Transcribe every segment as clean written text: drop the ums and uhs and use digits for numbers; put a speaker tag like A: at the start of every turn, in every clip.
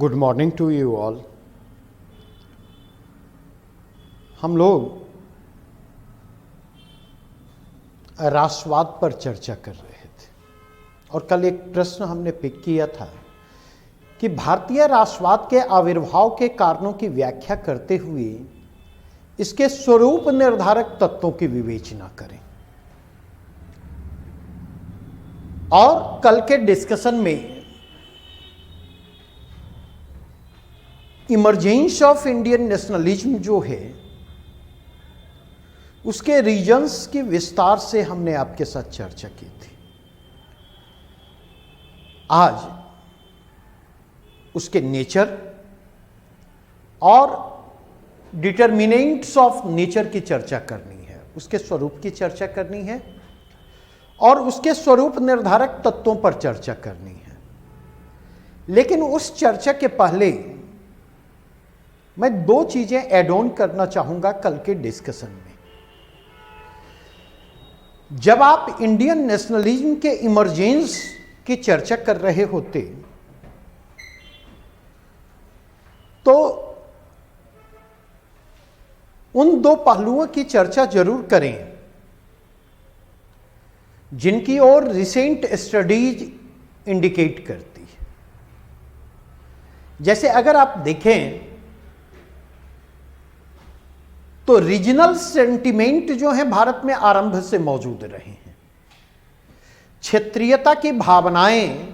A: Good morning to you all. हम लोग राष्ट्रवाद पर चर्चा कर रहे थे और कल एक प्रश्न हमने पिक किया था कि भारतीय राष्ट्रवाद के आविर्भाव के कारणों की व्याख्या करते हुए इसके स्वरूप निर्धारक तत्वों की विवेचना करें। और कल के डिस्कशन में इमर्जेंस ऑफ इंडियन नेशनलिज्म जो है उसके रीजन्स की विस्तार से हमने आपके साथ चर्चा की थी। आज उसके नेचर और डिटर्मिनेंट्स ऑफ नेचर की चर्चा करनी है, उसके स्वरूप की चर्चा करनी है और उसके स्वरूप निर्धारक तत्वों पर चर्चा करनी है। लेकिन उस चर्चा के पहले मैं दो चीजें ऐड ऑन करना चाहूंगा कल के डिस्कशन में। जब आप इंडियन नेशनलिज्म के इमर्जेंस की चर्चा कर रहे होते तो उन दो पहलुओं की चर्चा जरूर करें जिनकी ओर रिसेंट स्टडीज इंडिकेट करती है। जैसे अगर आप देखें तो रीजनल सेंटिमेंट जो है भारत में आरंभ से मौजूद रहे हैं। क्षेत्रीयता की भावनाएं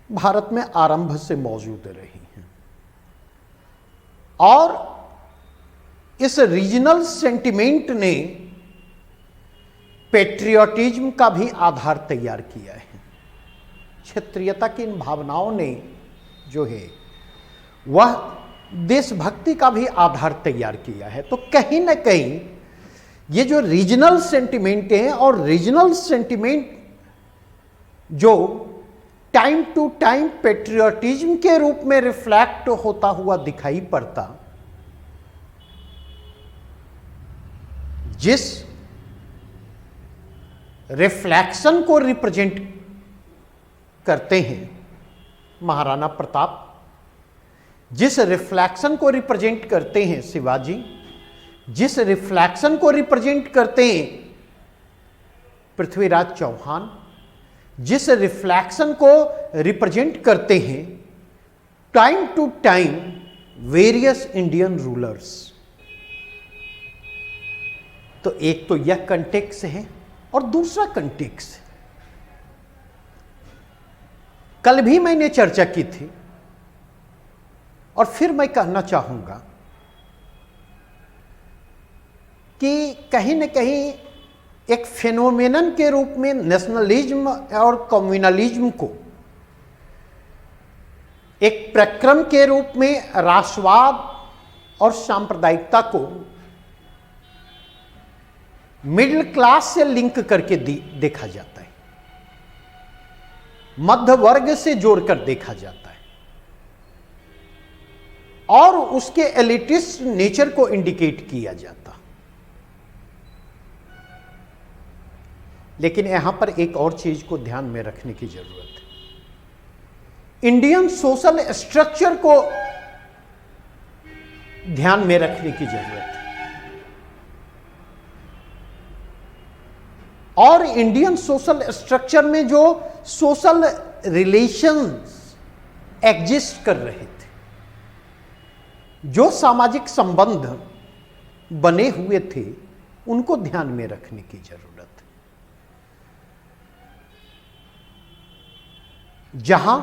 A: भारत में आरंभ से मौजूद रही हैं और इस रीजनल सेंटिमेंट ने पेट्रियोटिज्म का भी आधार तैयार किया है। क्षेत्रीयता की इन भावनाओं ने जो है वह देशभक्ति का भी आधार तैयार किया है। तो कहीं ना कहीं ये जो रीजनल सेंटिमेंट हैं और रीजनल सेंटिमेंट जो टाइम टू टाइम पेट्रियोटिज्म के रूप में रिफ्लेक्ट होता हुआ दिखाई पड़ता, जिस रिफ्लेक्शन को रिप्रेजेंट करते हैं महाराणा प्रताप, जिस रिफ्लेक्शन को रिप्रेजेंट करते हैं शिवाजी, जिस रिफ्लेक्शन को रिप्रेजेंट करते हैं पृथ्वीराज चौहान, जिस रिफ्लेक्शन को रिप्रेजेंट करते हैं time to time various Indian rulers. तो एक तो यह कंटेक्स्ट है और दूसरा कंटेक्स्ट कल भी मैंने चर्चा की थी और फिर मैं कहना चाहूंगा कि कहीं न कहीं एक फेनोमेनन के रूप में नेशनलिज्म और कम्युनलिज्म को एक प्रक्रम के रूप में राष्ट्रवाद और सांप्रदायिकता को मिडिल क्लास से लिंक करके देखा जाता है, मध्य वर्ग से जोड़कर देखा जाता है और उसके एलिटिस्ट नेचर को इंडिकेट किया जाता। लेकिन यहां पर एक और चीज को ध्यान में रखने की जरूरत है। इंडियन सोशल स्ट्रक्चर को ध्यान में रखने की जरूरत है और इंडियन सोशल स्ट्रक्चर में जो सोशल रिलेशंस एग्जिस्ट कर रहे थे, जो सामाजिक संबंध बने हुए थे, उनको ध्यान में रखने की जरूरत है। जहां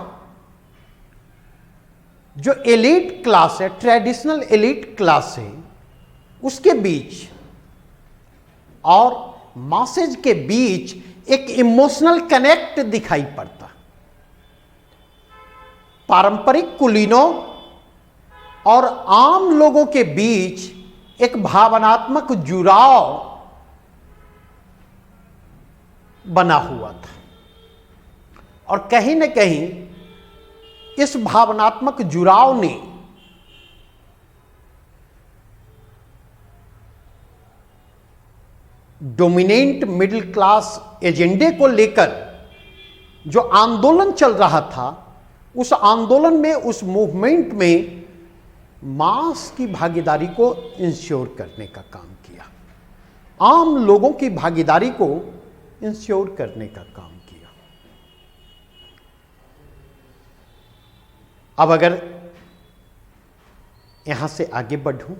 A: जो एलीट क्लास है, ट्रेडिशनल एलीट क्लास है, उसके बीच और मासेज के बीच एक इमोशनल कनेक्ट दिखाई पड़ता। पारंपरिक कुलीनों और आम लोगों के बीच एक भावनात्मक जुड़ाव बना हुआ था और कहीं न कहीं इस भावनात्मक जुड़ाव ने डोमिनेंट मिडिल क्लास एजेंडे को लेकर जो आंदोलन चल रहा था उस आंदोलन में, उस मूवमेंट में मास की भागीदारी को इंश्योर करने का काम किया, आम लोगों की भागीदारी को इंश्योर करने का काम किया। अब अगर यहां से आगे बढ़ूं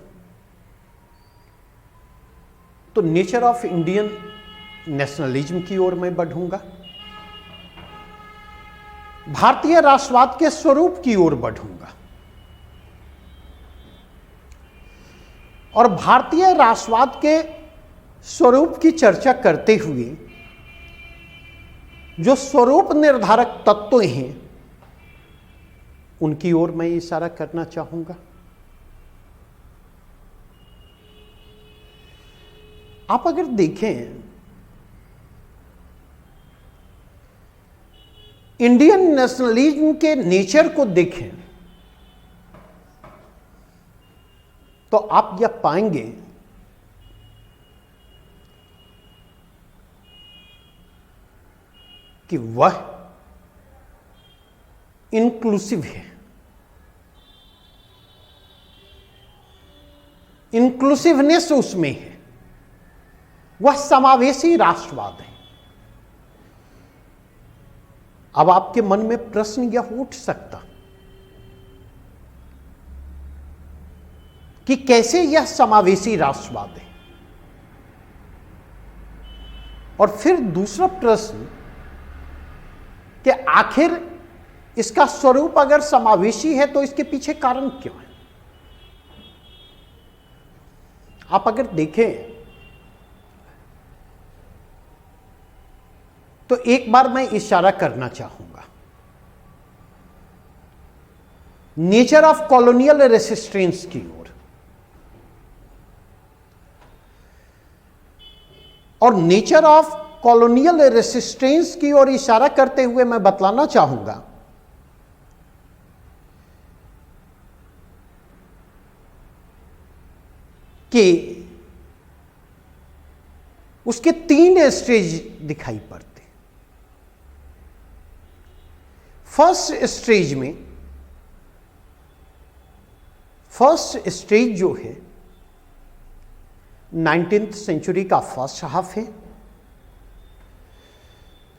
A: तो नेचर ऑफ इंडियन नेशनलिज्म की ओर मैं बढ़ूंगा, भारतीय राष्ट्रवाद के स्वरूप की ओर बढ़ूंगा, और भारतीय राष्ट्रवाद के स्वरूप की चर्चा करते हुए जो स्वरूप निर्धारक तत्व हैं उनकी ओर मैं इशारा करना चाहूंगा। आप अगर देखें इंडियन नेशनलिज्म के नेचर को देखें तो आप यह पाएंगे कि वह इंक्लूसिव है, इंक्लूसिवनेस उसमें है, वह समावेशी राष्ट्रवाद है। अब आपके मन में प्रश्न यह उठ सकता कि कैसे यह समावेशी राष्ट्रवाद है, और फिर दूसरा प्रश्न कि आखिर इसका स्वरूप अगर समावेशी है तो इसके पीछे कारण क्यों है। आप अगर देखें तो एक बार मैं इशारा करना चाहूंगा नेचर ऑफ कॉलोनियल रेसिस्टेंस की ओर, और नेचर ऑफ कॉलोनियल रेसिस्टेंस की ओर इशारा करते हुए मैं बतलाना चाहूंगा कि उसके 3 स्टेज दिखाई पड़ते। फर्स्ट स्टेज जो है 19th सेंचुरी का फर्स्ट हाफ है,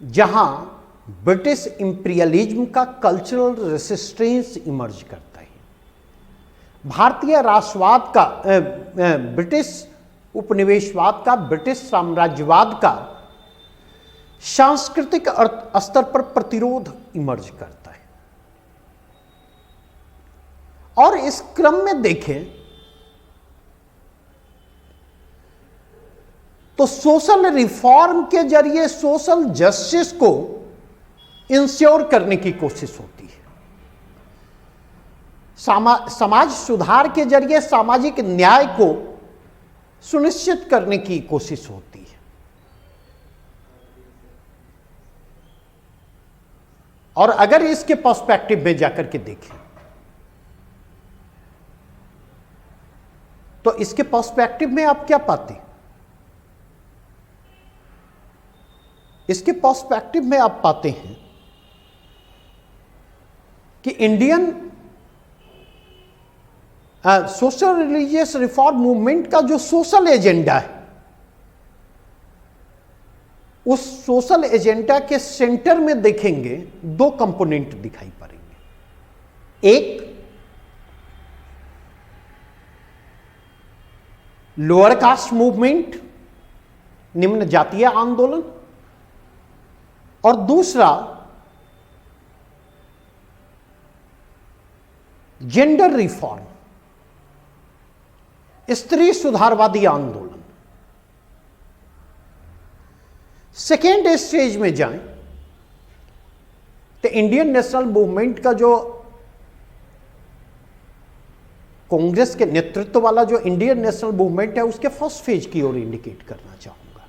A: जहां ब्रिटिश इंपीरियलिज्म का कल्चरल रेसिस्टेंस इमर्ज करता है, भारतीय राष्ट्रवाद का, ब्रिटिश उपनिवेशवाद का, ब्रिटिश साम्राज्यवाद का सांस्कृतिक स्तर पर प्रतिरोध इमर्ज करता है। और इस क्रम में देखें तो सोशल रिफॉर्म के जरिए सोशल जस्टिस को इंश्योर करने की कोशिश होती है, समाज सुधार के जरिए सामाजिक न्याय को सुनिश्चित करने की कोशिश होती है। और अगर इसके पर्सपेक्टिव में जाकर के देखें तो इसके पर्सपेक्टिव में आप क्या पाते हैं? इसके पर्सपेक्टिव में आप पाते हैं कि Indian social religious reform movement का जो सोशल एजेंडा है, उस सोशल एजेंडा के सेंटर में देखेंगे 2 कंपोनेंट दिखाई पड़ेंगे। एक लोअर कास्ट मूवमेंट, निम्न जातीय आंदोलन, और दूसरा जेंडर रिफॉर्म, स्त्री सुधारवादी आंदोलन। सेकेंड स्टेज में जाएं तो इंडियन नेशनल मूवमेंट का जो कांग्रेस के नेतृत्व वाला जो इंडियन नेशनल मूवमेंट है, उसके फर्स्ट फेज की ओर इंडिकेट करना चाहूंगा।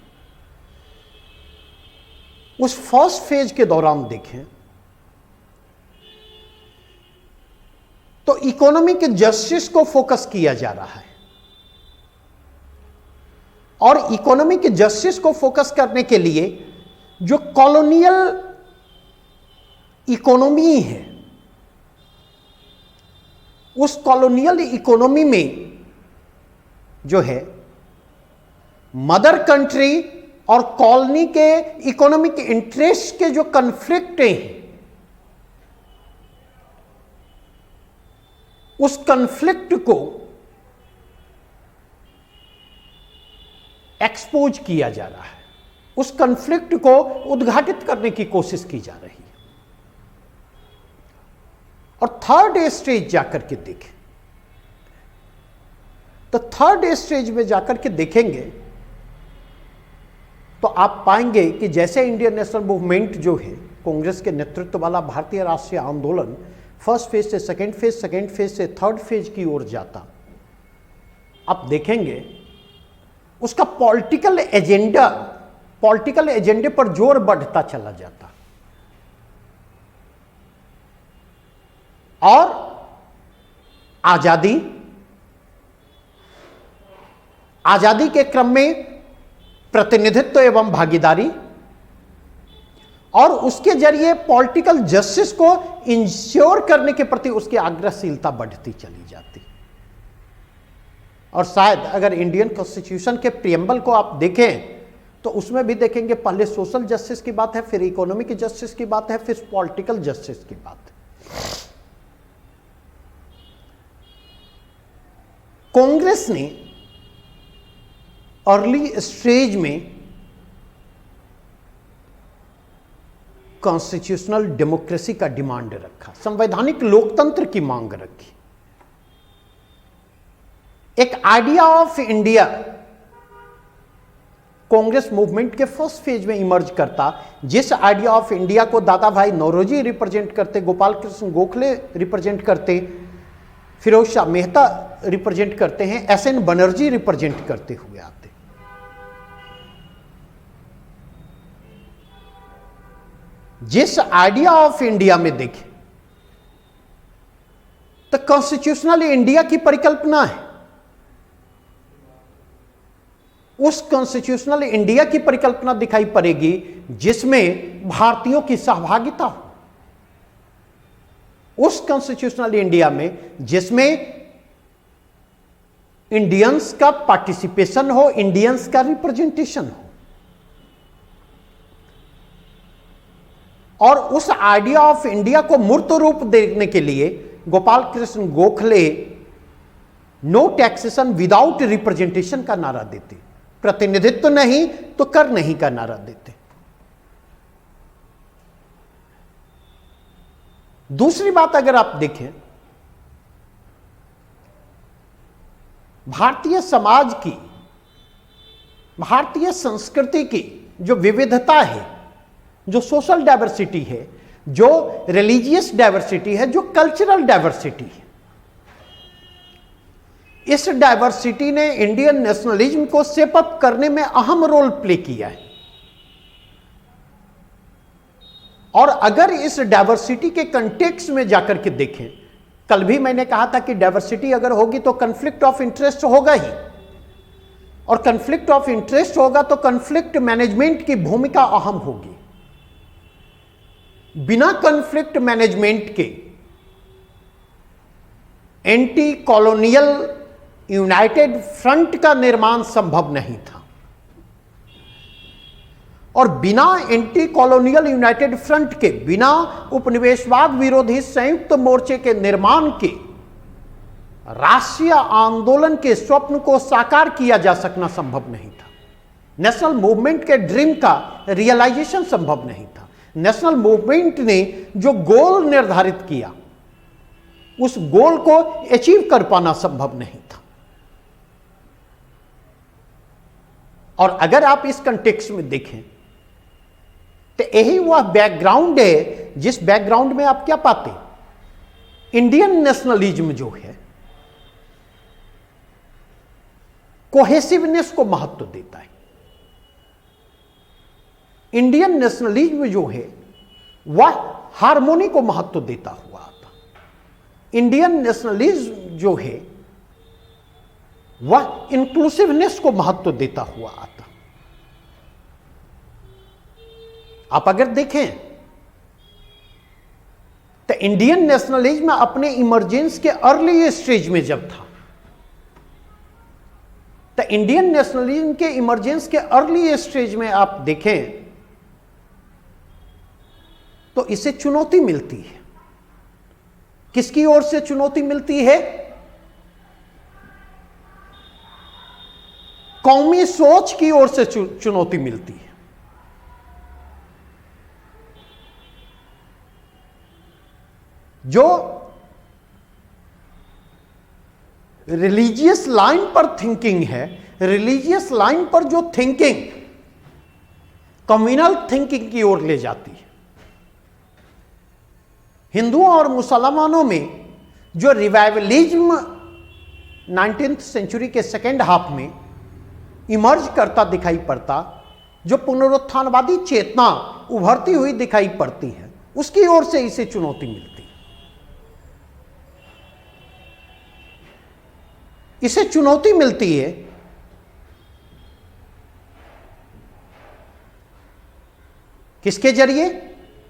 A: उस फर्स्ट फेज के दौरान देखें तो इकोनॉमिक जस्टिस को फोकस किया जा रहा है, और इकोनॉमिक जस्टिस को फोकस करने के लिए जो कॉलोनियल इकोनॉमी है उस कॉलोनियल इकोनॉमी में जो है मदर कंट्री और कॉलोनी के इकोनॉमिक इंटरेस्ट के जो कन्फ्लिक्ट हैं, उस कन्फ्लिक्ट को एक्सपोज किया जा रहा है, उस कन्फ्लिक्ट को उद्घाटित करने की कोशिश की जा रही है। और थर्ड स्टेज जाकर के देखें तो थर्ड स्टेज में जाकर के देखेंगे तो आप पाएंगे कि जैसे इंडियन नेशनल मूवमेंट जो है कांग्रेस के नेतृत्व वाला भारतीय राष्ट्रीय आंदोलन फर्स्ट फेज से सेकेंड फेज से थर्ड फेज की ओर जाता, आप देखेंगे उसका पॉलिटिकल एजेंडे पर जोर बढ़ता चला जाता और आजादी के क्रम में प्रतिनिधित्व एवं भागीदारी और उसके जरिए पॉलिटिकल जस्टिस को इंश्योर करने के प्रति उसकी आग्रहशीलता बढ़ती चली जाती। और शायद अगर इंडियन कॉन्स्टिट्यूशन के प्रियम्बल को आप देखें तो उसमें भी देखेंगे पहले सोशल जस्टिस की बात है, फिर इकोनॉमिक जस्टिस की बात है, फिर पॉलिटिकल जस्टिस की बात है। कांग्रेस ने अर्ली स्टेज में कॉन्स्टिट्यूशनल डेमोक्रेसी का डिमांड रखा, संवैधानिक लोकतंत्र की मांग रखी। एक idea of India Congress movement के फर्स्ट फेज में इमर्ज करता, जिस आइडिया ऑफ इंडिया को दादा भाई नौरोजी रिप्रेजेंट करते, गोपाल कृष्ण गोखले रिप्रेजेंट करते, फिरोज शाह मेहता रिप्रेजेंट करते हैं, एसएन बनर्जी रिप्रेजेंट करते हुए आते। जिस आइडिया ऑफ इंडिया में देखें तो कॉन्स्टिट्यूशनल इंडिया की परिकल्पना है, उस कॉन्स्टिट्यूशनल इंडिया की परिकल्पना दिखाई पड़ेगी जिसमें भारतीयों की सहभागिता हो, उस कॉन्स्टिट्यूशनल इंडिया में जिसमें इंडियंस का पार्टिसिपेशन हो, इंडियंस का रिप्रेजेंटेशन हो। और उस आइडिया ऑफ इंडिया को मूर्त रूप देने के लिए Gopal Krishna Gokhale no taxation without representation का नारा देते, प्रतिनिधित्व नहीं तो कर नहीं का नारा देते। दूसरी बात अगर आप देखें, भारतीय समाज की, भारतीय संस्कृति की जो विविधता है, जो सोशल डाइवर्सिटी है, जो रिलीजियस डाइवर्सिटी है, जो कल्चरल डाइवर्सिटी है, इस डाइवर्सिटी ने इंडियन नेशनलिज्म को शेप अप करने में अहम रोल प्ले किया है। और अगर इस डाइवर्सिटी के कंटेक्स्ट में जाकर के देखें, कल भी मैंने कहा था कि डाइवर्सिटी अगर होगी तो कन्फ्लिक्ट ऑफ इंटरेस्ट होगा ही, और कन्फ्लिक्ट ऑफ इंटरेस्ट होगा तो कन्फ्लिक्ट मैनेजमेंट की भूमिका अहम होगी। बिना कन्फ्लिक्ट मैनेजमेंट के एंटी कॉलोनियल यूनाइटेड फ्रंट का निर्माण संभव नहीं था, और बिना एंटी कॉलोनियल यूनाइटेड फ्रंट के, बिना उपनिवेशवाद विरोधी संयुक्त मोर्चे के निर्माण के राष्ट्रीय आंदोलन के स्वप्न को साकार किया जा सकना संभव नहीं था। नेशनल मूवमेंट के ड्रीम का रियलाइजेशन संभव नहीं था। नेशनल मूवमेंट ने जो गोल निर्धारित किया, उस गोल को अचीव कर पाना संभव नहीं था। और अगर आप इस कंटेक्स्ट में देखें तो यही वह बैकग्राउंड है जिस बैकग्राउंड में आप क्या पाते, इंडियन नेशनलिज्म जो है कोहेसिवनेस को महत्व देता है। इंडियन नेशनलिज्म जो है वह हार्मोनी को महत्व देता हुआ आता। इंडियन नेशनलिज्म जो है वह इंक्लूसिवनेस को महत्व देता हुआ आता। आप अगर देखें तो इंडियन नेशनलिज्म अपने इमरजेंस के अर्ली स्टेज में जब था, तो इंडियन नेशनलिज्म के इमरजेंस के अर्ली स्टेज में आप देखें तो इसे चुनौती मिलती है। किसकी ओर से चुनौती मिलती है? कौमी सोच की ओर से चुनौती मिलती है। जो रिलीजियस लाइन पर थिंकिंग है, रिलीजियस लाइन पर जो थिंकिंग कम्युनल थिंकिंग की ओर ले जाती है। हिंदुओं और मुसलमानों में जो रिवाइवलिज्म 19th सेंचुरी के सेकेंड हाफ में इमर्ज करता दिखाई पड़ता, जो पुनरुत्थानवादी चेतना उभरती हुई दिखाई पड़ती है, उसकी ओर से इसे चुनौती मिलती है। इसे चुनौती मिलती है किसके जरिए?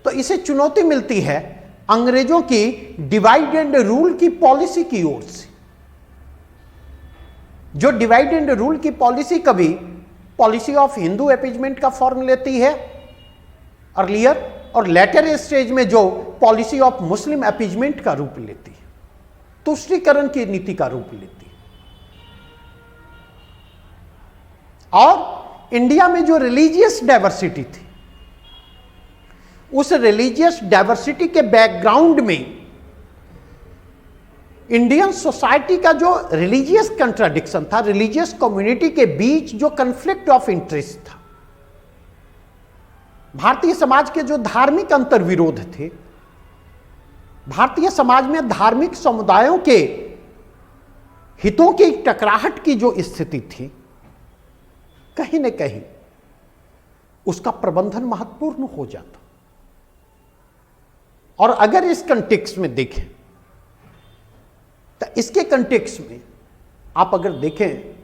A: तो इसे चुनौती मिलती है अंग्रेजों की डिवाइड एंड रूल की पॉलिसी की ओर से। जो डिवाइड एंड रूल की पॉलिसी कभी पॉलिसी ऑफ हिंदू अपीजमेंट का फॉर्म लेती है अर्लियर, और लेटर स्टेज में जो पॉलिसी ऑफ मुस्लिम अपीजमेंट का रूप लेती है, तुष्टीकरण की नीति का रूप लेती है। और इंडिया में जो रिलीजियस डाइवर्सिटी थी, उस रिलीजियस डाइवर्सिटी के बैकग्राउंड में इंडियन सोसाइटी का जो रिलीजियस कंट्राडिक्शन था, रिलीजियस कम्युनिटी के बीच जो कन्फ्लिक्ट ऑफ इंटरेस्ट था, भारतीय समाज के जो धार्मिक अंतर्विरोध थे, भारतीय समाज में धार्मिक समुदायों के हितों की टकराहट की जो स्थिति थी, कहीं न कहीं उसका प्रबंधन महत्वपूर्ण हो जाता। और अगर इस कंटेक्स्ट में देखें तो इसके कंटेक्स्ट में आप अगर देखें,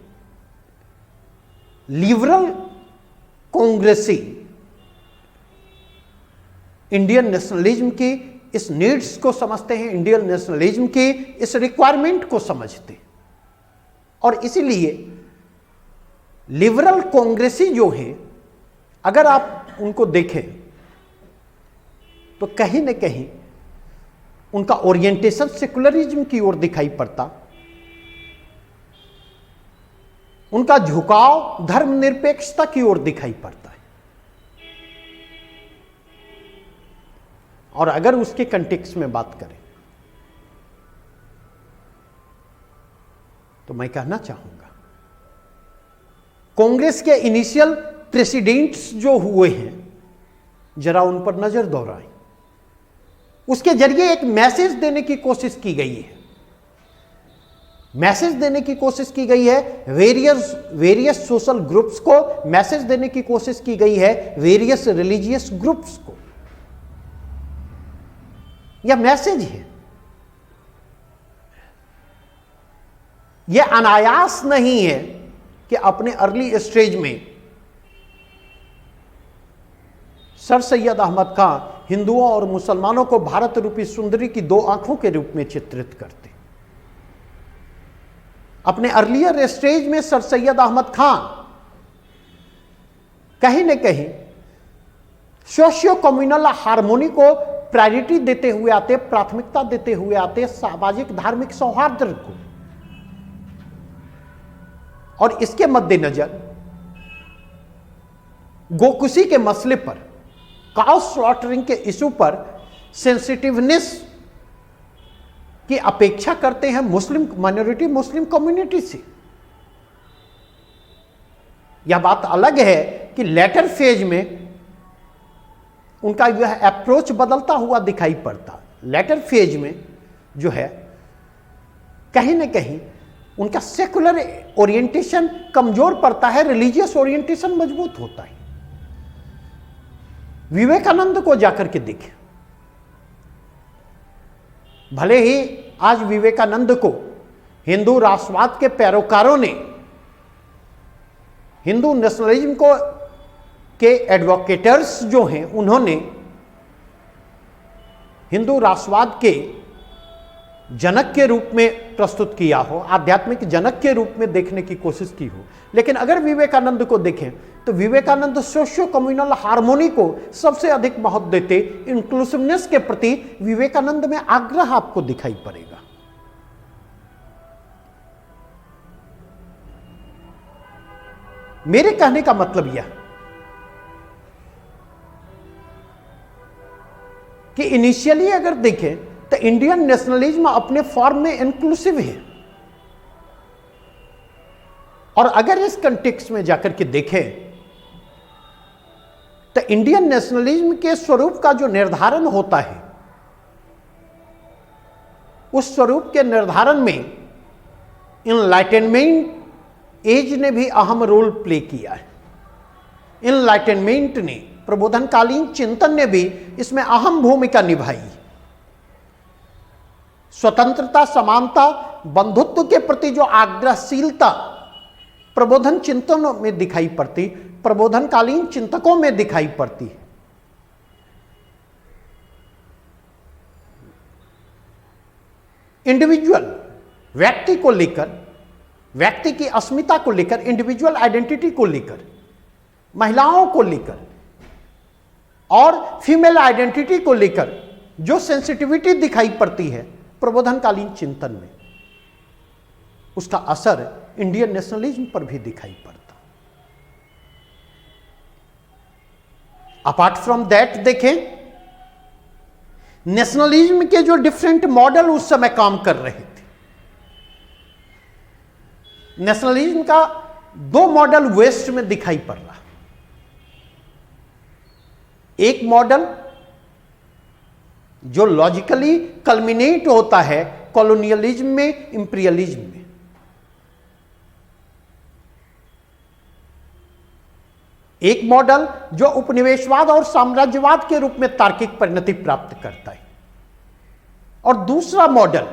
A: लिबरल कांग्रेसी इंडियन नेशनलिज्म की इस नीड्स को समझते हैं, इंडियन नेशनलिज्म की इस रिक्वायरमेंट को समझते हैं, और इसीलिए लिबरल कांग्रेसी जो है, अगर आप उनको देखें तो कहीं न कहीं उनका ओरिएंटेशन सेकुलरिज्म की ओर दिखाई पड़ता, उनका झुकाव धर्मनिरपेक्षता की ओर दिखाई पड़ता है। और अगर उसके कंटेक्स्ट में बात करें तो मैं कहना चाहूंगा, कांग्रेस के इनिशियल प्रेसिडेंट्स जो हुए हैं, जरा उन पर नजर दौड़ाएं। उसके जरिए एक मैसेज देने की कोशिश की गई है, मैसेज देने की कोशिश की गई है वेरियस सोशल ग्रुप्स को, मैसेज देने की कोशिश की गई है वेरियस रिलीजियस ग्रुप्स को। यह मैसेज है, यह अनायास नहीं है कि अपने अर्ली स्टेज में सर सैयद अहमद खान हिंदुओं और मुसलमानों को भारत रूपी सुंदरी की दो आंखों के रूप में चित्रित करते। अपने अर्लियर स्टेज में सर सैयद अहमद खान कहीं न कहीं सोशियो कम्युनल हार्मोनी को प्रायोरिटी देते हुए आते, प्राथमिकता देते हुए आते सामाजिक धार्मिक सौहार्द को। और इसके मद्देनजर गोकुशी के मसले पर, काउ स्लॉटरिंग के इशू पर सेंसिटिवनेस की अपेक्षा करते हैं मुस्लिम माइनॉरिटी, मुस्लिम कम्युनिटी से। यह बात अलग है कि लेटर फेज में उनका यह अप्रोच बदलता हुआ दिखाई पड़ता। लेटर फेज में जो है कहीं न कहीं उनका सेकुलर ओरिएंटेशन कमजोर पड़ता है, रिलीजियस ओरिएंटेशन मजबूत होता है। विवेकानंद को जाकर के देखें, भले ही आज विवेकानंद को हिंदू राष्ट्रवाद के पैरोकारों ने, हिंदू नेशनलिज्म को के एडवोकेटर्स जो हैं, उन्होंने हिंदू राष्ट्रवाद के जनक के रूप में प्रस्तुत किया हो, आध्यात्मिक जनक के रूप में देखने की कोशिश की हो। लेकिन अगर विवेकानंद को देखें तो विवेकानंद सोशियो कम्युनल हार्मोनी को सबसे अधिक महत्व देते। इंक्लूसिवनेस के प्रति विवेकानंद में आग्रह आपको दिखाई पड़ेगा। मेरे कहने का मतलब यह कि इनिशियली अगर देखें तो इंडियन नेशनलिज्म अपने फॉर्म में इंक्लूसिव है, और अगर इस कंटेक्स्ट में जाकर के देखें तो इंडियन नेशनलिज्म के स्वरूप का जो निर्धारण होता है, उस स्वरूप के निर्धारण में इनलाइटनमेंट एज ने भी अहम रोल प्ले किया है। इनलाइटनमेंट ने, प्रबोधनकालीन चिंतन ने भी इसमें अहम भूमिका निभाई। स्वतंत्रता, समानता, बंधुत्व के प्रति जो आग्रहशीलता प्रबोधन चिंतनों में दिखाई पड़ती, प्रबोधनकालीन चिंतकों में दिखाई पड़ती है। इंडिविजुअल, व्यक्ति को लेकर, व्यक्ति की अस्मिता को लेकर, इंडिविजुअल आइडेंटिटी को लेकर, महिलाओं को लेकर और फीमेल आइडेंटिटी को लेकर जो सेंसिटिविटी दिखाई पड़ती है प्रबोधनकालीन चिंतन में, उसका असर इंडियन नेशनलिज्म पर भी दिखाई पड़ता। अपार्ट फ्रॉम दैट देखें, नेशनलिज्म के जो डिफरेंट मॉडल उस समय काम कर रहे थे। नेशनलिज्म का दो मॉडल वेस्ट में दिखाई पड़ रहा। एक मॉडल जो लॉजिकली कल्मिनेट होता है कॉलोनियलिज्म में, इंपीरियलिज्म में। एक मॉडल जो उपनिवेशवाद और साम्राज्यवाद के रूप में तार्किक परिणति प्राप्त करता है, और दूसरा मॉडल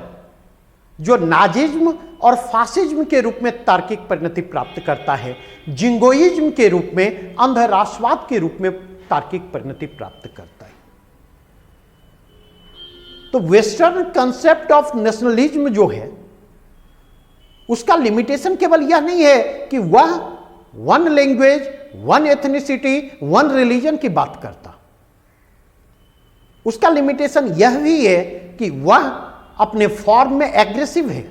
A: जो नाजिज्म और फासिज्म के रूप में तार्किक परिणति प्राप्त करता है, जिंगोइज्म के रूप में, अंध राष्ट्रवाद के रूप में तार्किक परिणति प्राप्त करता है। तो वेस्टर्न कंसेप्ट ऑफ नेशनलिज्म जो है, उसका लिमिटेशन केवल यह नहीं है कि वह one language, one ethnicity, one religion की बात करता। उसका लिमिटेशन यह भी है कि वह अपने फॉर्म में एग्रेसिव है,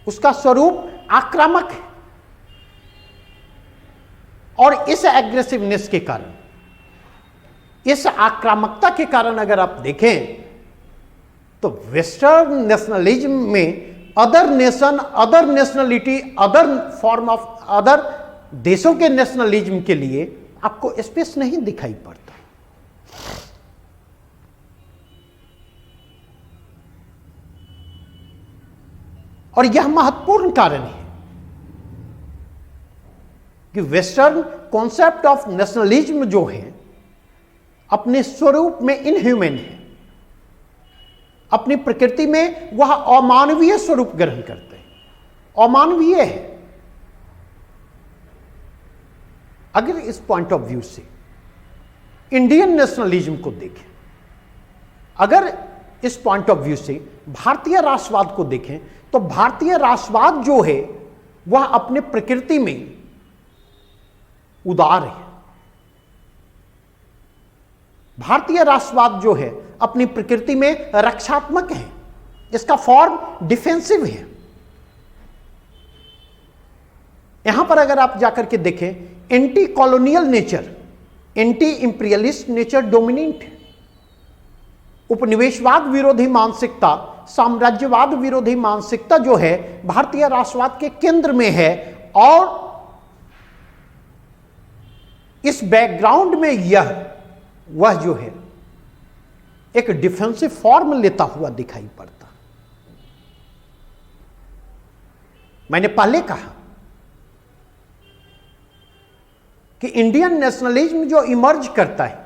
A: उसका स्वरूप आक्रामक है, और इस एग्रेसिवनेस के कारण, इस आक्रामकता के कारण अगर आप देखें तो वेस्टर्न नेशनलिज्म में other nation, other nationality, other form of, other देशों के नेशनलिज्म के लिए आपको स्पेस नहीं दिखाई पड़ता। और यह महत्वपूर्ण कारण है कि वेस्टर्न कॉन्सेप्ट ऑफ नेशनलिज्म जो है अपने स्वरूप में इनह्यूमन है, अपनी प्रकृति में वह अमानवीय स्वरूप ग्रहण करते हैं, अमानवीय है। अगर इस पॉइंट ऑफ व्यू से इंडियन नेशनलिज्म को देखें, अगर इस पॉइंट ऑफ व्यू से भारतीय राष्ट्रवाद को देखें, तो भारतीय राष्ट्रवाद जो है वह अपने प्रकृति में उदार है। भारतीय राष्ट्रवाद जो है अपनी प्रकृति में रक्षात्मक है, इसका फॉर्म डिफेंसिव है। यहां पर अगर आप जाकर के देखें, anti colonial nature, anti imperialist nature dominant है। उपनिवेशवाद विरोधी मानसिकता, साम्राज्यवाद विरोधी मानसिकता जो है भारतीय राष्ट्रवाद के केंद्र में है, और इस बैकग्राउंड में वह जो है एक डिफेंसिव फॉर्म लेता हुआ दिखाई पड़ता। मैंने पहले कहा कि इंडियन नेशनलिज्म जो इमर्ज करता है,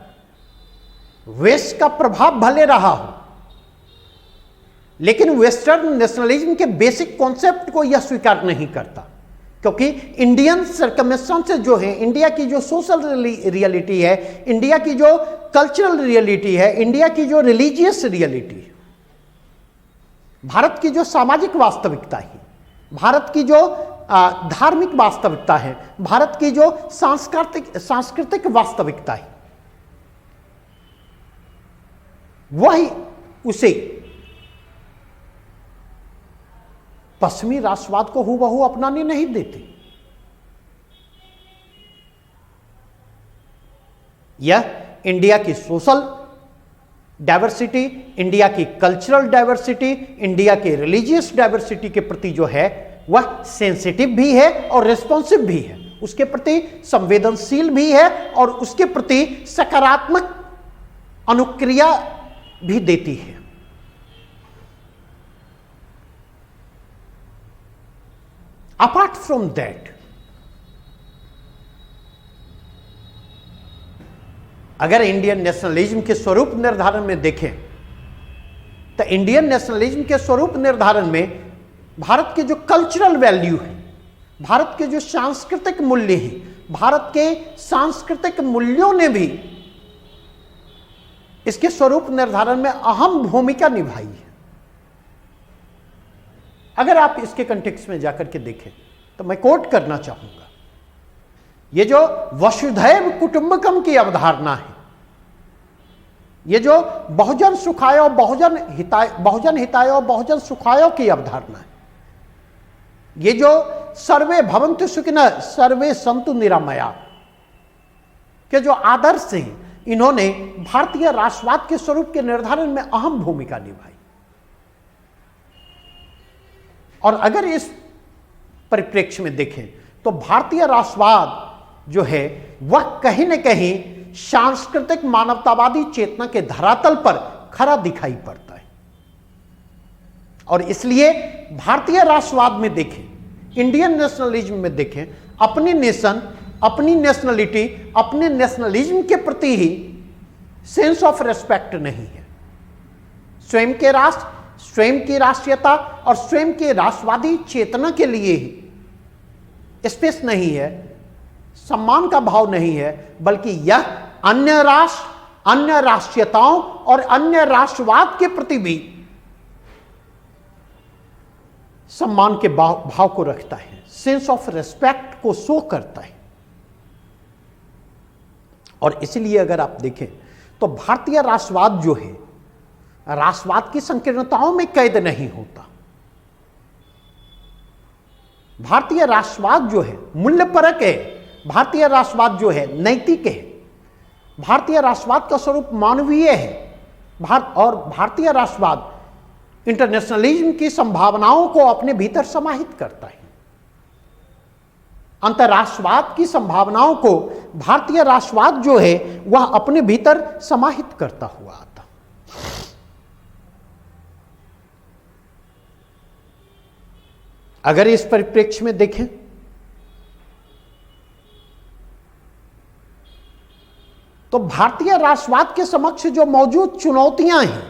A: वेस्ट का प्रभाव भले रहा हो, लेकिन वेस्टर्न नेशनलिज्म के बेसिक कॉन्सेप्ट को यह स्वीकार नहीं करता, क्योंकि इंडियन सर्कमस्टेंसेस जो है, इंडिया की जो सोशल रियलिटी है, इंडिया की जो कल्चरल रियलिटी है, इंडिया की जो रिलीजियस रियलिटी है, भारत की जो सामाजिक वास्तविकता है, भारत की जो धार्मिक वास्तविकता है, भारत की जो सांस्कृतिक वास्तविकता है, वही उसे पश्चिमी राष्ट्रवाद को हूबहू अपनाने नहीं देते। यह इंडिया की सोशल डाइवर्सिटी, इंडिया की कल्चरल डाइवर्सिटी, इंडिया के रिलीजियस डाइवर्सिटी के प्रति जो है वह सेंसिटिव भी है और रिस्पॉन्सिव भी है, उसके प्रति संवेदनशील भी है और उसके प्रति सकारात्मक अनुक्रिया भी देती है। अपार्ट फ्रॉम दैट, अगर इंडियन नेशनलिज्म के स्वरूप निर्धारण में देखें तो इंडियन नेशनलिज्म के स्वरूप निर्धारण में भारत के जो कल्चरल वैल्यू है, भारत के जो सांस्कृतिक मूल्य हैं, भारत के सांस्कृतिक मूल्यों ने भी इसके स्वरूप निर्धारण में अहम भूमिका निभाई है। अगर आप इसके कंटेक्स्ट में जाकर के देखें तो मैं कोट करना चाहूंगा, ये जो वसुधैव कुटुंबकम की अवधारणा है, ये जो बहुजन सुखाय और बहुजन हिताय और बहुजन सुखाय की अवधारणा है, ये जो सर्वे भवन्तु सुखिनः सर्वे सन्तु निरामया के जो आदर्श हैं, इन्होंने भारतीय राष्ट्रवाद के स्वरूप के निर्धारण में अहम भूमिका निभाई। और अगर इस परिप्रेक्ष्य में देखें तो भारतीय राष्ट्रवाद जो है वह कहीं न कहीं सांस्कृतिक मानवतावादी चेतना के धरातल पर खरा दिखाई पड़ता है। और इसलिए भारतीय राष्ट्रवाद में देखें, इंडियन नेशनलिज्म में देखें, अपनी नेशन, अपनी नेशनलिटी, अपने नेशनलिज्म के प्रति ही सेंस ऑफ रेस्पेक्ट नहीं है। स्वयं के राष्ट्र, स्वयं की राष्ट्रीयता और स्वयं के राष्ट्रवादी चेतना के लिए ही स्पेस नहीं है, सम्मान का भाव नहीं है, बल्कि यह अन्य राष्ट्र, अन्य राष्ट्रीयताओं और अन्य राष्ट्रवाद के प्रति भी सम्मान के भाव को रखता है, सेंस ऑफ रेस्पेक्ट को शो करता है। और इसलिए अगर आप देखें तो भारतीय राष्ट्रवाद जो है राष्ट्रवाद की संकीर्णताओं में कैद नहीं होता। भारतीय राष्ट्रवाद जो है मूल्यपरक है, भारतीय राष्ट्रवाद जो है नैतिक है, भारतीय राष्ट्रवाद का स्वरूप मानवीय है, और भारतीय राष्ट्रवाद इंटरनेशनलिज्म की संभावनाओं को अपने भीतर समाहित करता है। अंतरराष्ट्रवाद की संभावनाओं को भारतीय राष्ट्रवाद जो है वह अपने भीतर समाहित करता हुआ आता। अगर इस परिप्रेक्ष्य में देखें तो भारतीय राष्ट्रवाद के समक्ष जो मौजूद चुनौतियां हैं,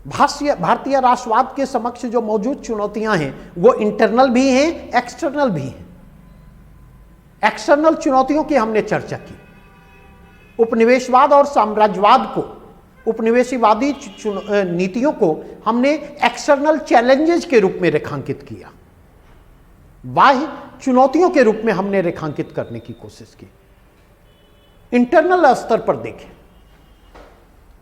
A: भारतीय राष्ट्रवाद के समक्ष जो मौजूद चुनौतियां हैं वो इंटरनल भी हैं, एक्सटर्नल भी हैं। एक्सटर्नल चुनौतियों की हमने चर्चा की, उपनिवेशवाद और साम्राज्यवाद को, उपनिवेशवादी नीतियों को हमने एक्सटर्नल चैलेंजेस के रूप में रेखांकित किया, बाह्य चुनौतियों के रूप में हमने रेखांकित करने की कोशिश की। इंटरनल स्तर पर देखें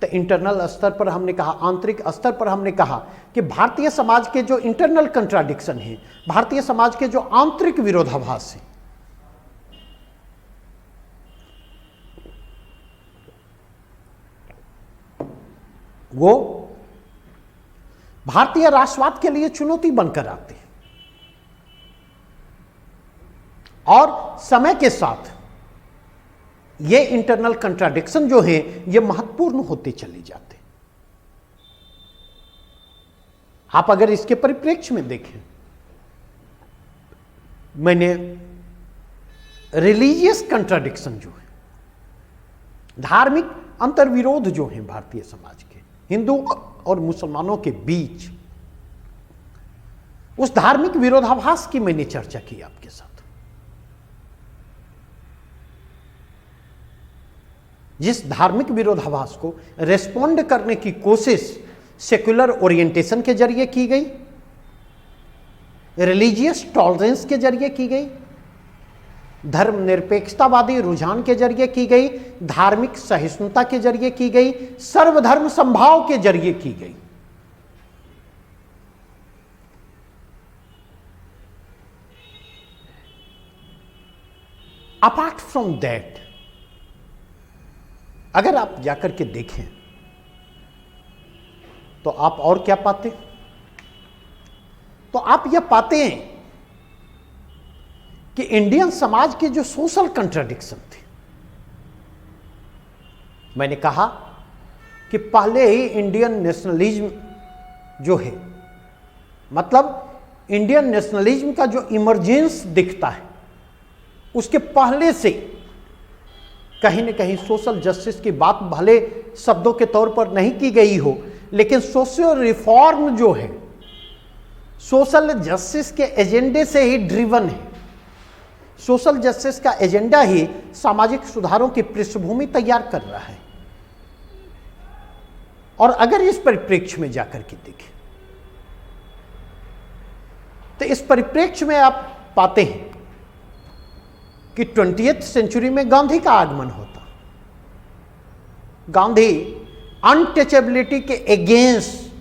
A: तो इंटरनल स्तर पर हमने कहा, आंतरिक स्तर पर हमने कहा कि भारतीय समाज के जो इंटरनल कंट्राडिक्शन है, भारतीय समाज के जो आंतरिक विरोधाभास है, वो भारतीय राष्ट्रवाद के लिए चुनौती बनकर आते हैं। और समय के साथ ये इंटरनल कंट्राडिक्शन जो है ये महत्वपूर्ण होते चले जाते। आप अगर इसके परिप्रेक्ष्य में देखें, मैंने रिलीजियस कंट्राडिक्शन जो है, धार्मिक अंतर्विरोध जो है भारतीय समाज के, हिंदू और मुसलमानों के बीच, उस धार्मिक विरोधाभास की मैंने चर्चा की आपके साथ। जिस धार्मिक विरोधाभास को रेस्पॉन्ड करने की कोशिश सेक्युलर ओरिएंटेशन के जरिए की गई, रिलीजियस टॉलरेंस के जरिए की गई, धर्मनिरपेक्षतावादी रुझान के जरिए की गई, धार्मिक सहिष्णुता के जरिए की गई, सर्वधर्म संभाव के जरिए की गई। अपार्ट फ्रॉम दैट, अगर आप जाकर के देखें तो आप और क्या पाते? तो आप यह पाते हैं कि इंडियन समाज के जो सोशल कंट्राडिक्शन थे, मैंने कहा कि पहले ही इंडियन नेशनलिज्म जो है, मतलब इंडियन नेशनलिज्म का जो इमर्जेंस दिखता है, उसके पहले से कहीं न कहीं सोशल जस्टिस की बात भले शब्दों के तौर पर नहीं की गई हो, लेकिन सोशल रिफॉर्म जो है सोशल जस्टिस के एजेंडे से ही ड्रिवन है। सोशल जस्टिस का एजेंडा ही सामाजिक सुधारों की पृष्ठभूमि तैयार कर रहा है। और अगर इस परिप्रेक्ष्य में जाकर के देखें तो इस परिप्रेक्ष्य में आप पाते हैं कि 20th सेंचुरी में गांधी का आगमन होता। गांधी अनटचेबिलिटी के अगेंस्ट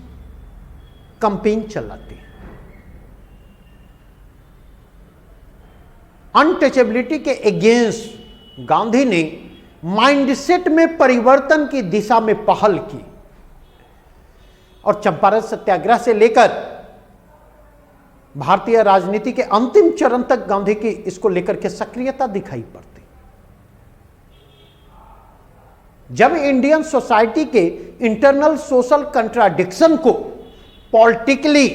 A: कैंपेन चलाते हैं। अनटचेबिलिटी के अगेंस्ट गांधी ने माइंडसेट में परिवर्तन की दिशा में पहल की और चंपारण सत्याग्रह से लेकर भारतीय राजनीति के अंतिम चरण तक गांधी की इसको लेकर के सक्रियता दिखाई पड़ती। जब इंडियन सोसाइटी के इंटरनल सोशल कंट्राडिक्शन को पॉलिटिकली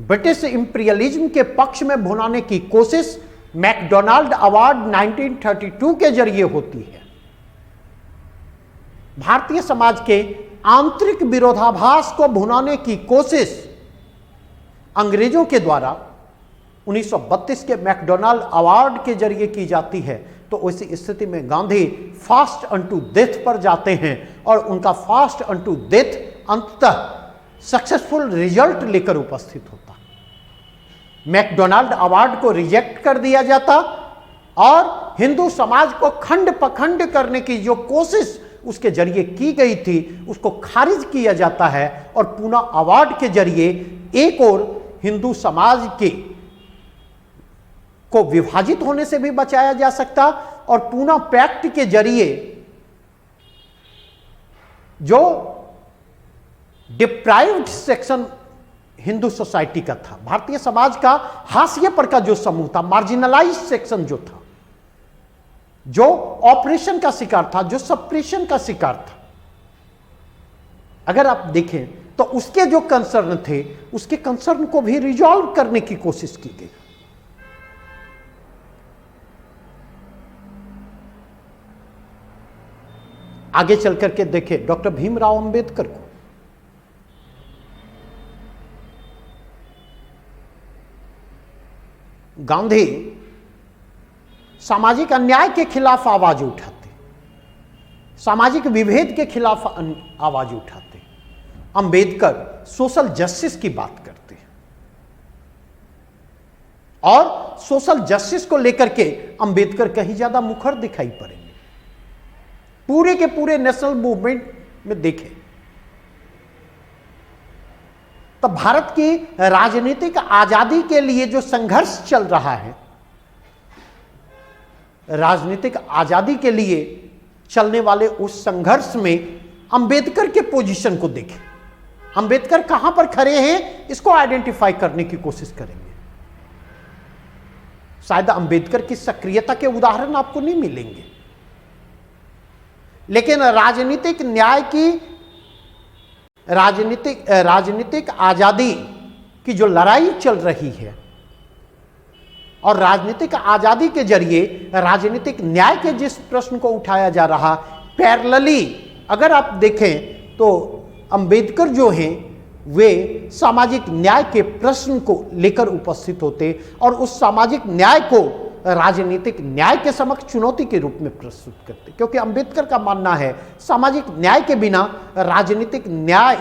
A: ब्रिटिश इंपीरियलिज्म के पक्ष में भुनाने की कोशिश मैकडोनाल्ड अवार्ड 1932 के जरिए होती है, भारतीय समाज के आंतरिक विरोधाभास को भुनाने की कोशिश अंग्रेजों के द्वारा 1932 के मैकडोनाल्ड अवार्ड के जरिए की जाती है, तो उसी स्थिति में गांधी फास्ट अनटू डेथ पर जाते हैं और उनका फास्ट अनटू डेथ अंततः सक्सेसफुल रिजल्ट लेकर उपस्थित होता। मैकडोनाल्ड अवार्ड को रिजेक्ट कर दिया जाता और हिंदू समाज को खंड पखंड करने की जो कोशिश उसके जरिए की गई थी उसको खारिज किया जाता है और पूना अवार्ड के जरिए एक और हिंदू समाज के को विभाजित होने से भी बचाया जा सकता और पूना पैक्ट के जरिए जो डिप्राइव्ड सेक्शन हिंदू सोसाइटी का था, भारतीय समाज का हाशिए पर का जो समूह था, मार्जिनलाइज सेक्शन जो था, जो ऑपरेशन का शिकार था, जो सप्रेशन का शिकार था, अगर आप देखें तो उसके जो कंसर्न थे उसके कंसर्न को भी रिजॉल्व करने की कोशिश की गई। आगे चल करके देखें डॉक्टर भीमराव अंबेडकर को, गांधी सामाजिक अन्याय के खिलाफ आवाज उठाते, सामाजिक विभेद के खिलाफ आवाज उठाते। अंबेडकर सोशल जस्टिस की बात करते हैं और सोशल जस्टिस को लेकर के अंबेडकर कहीं ज्यादा मुखर दिखाई पड़ेंगे। पूरे के पूरे नेशनल मूवमेंट में देखें तो भारत की राजनीतिक आजादी के लिए जो संघर्ष चल रहा है, राजनीतिक आजादी के लिए चलने वाले उस संघर्ष में अंबेडकर के पोजीशन को देखें। अंबेडकर कहां पर खड़े हैं इसको आइडेंटिफाई करने की कोशिश करेंगे। शायद अंबेडकर की सक्रियता के उदाहरण आपको नहीं मिलेंगे, लेकिन राजनीतिक न्याय की, राजनीतिक आजादी की जो लड़ाई चल रही है और राजनीतिक आजादी के जरिए राजनीतिक न्याय के जिस प्रश्न को उठाया जा रहा, पैरेलली अगर आप देखें तो अंबेडकर जो हैं वे सामाजिक न्याय के प्रश्न को लेकर उपस्थित होते और उस सामाजिक न्याय को राजनीतिक न्याय के समक्ष चुनौती के रूप में प्रस्तुत करते, क्योंकि अंबेडकर का मानना है सामाजिक न्याय के बिना राजनीतिक न्याय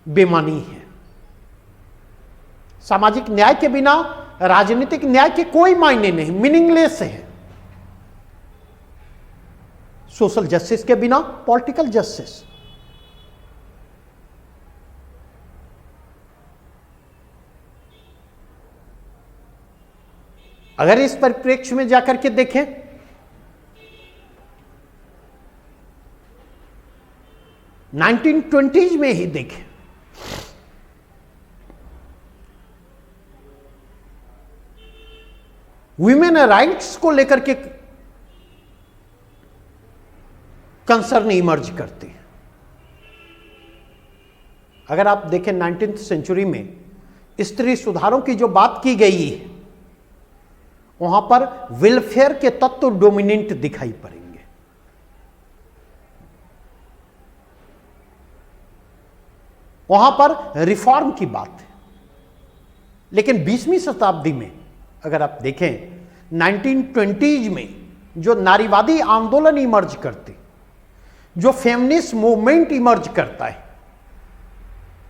A: बेमानी है। सामाजिक न्याय के बिना राजनीतिक न्याय के कोई मायने नहीं, मीनिंगलेस है। सोशल जस्टिस के बिना पॉलिटिकल जस्टिस। अगर इस परिप्रेक्ष्य में जाकर के देखें, नाइनटीन 1920s में ही देखें, वीमेन राइट्स को लेकर के कंसर्न इमर्ज करते हैं। अगर आप देखें 19th सेंचुरी में स्त्री सुधारों की जो बात की गई है, वहां पर वेलफेयर के तत्व डोमिनेंट दिखाई पड़ेंगे। वहां पर रिफॉर्म की बात है। लेकिन 20वीं शताब्दी में अगर आप देखें 1920s में जो नारीवादी आंदोलन इमर्ज करते, जो फेमिनिस्ट मूवमेंट इमर्ज करता है,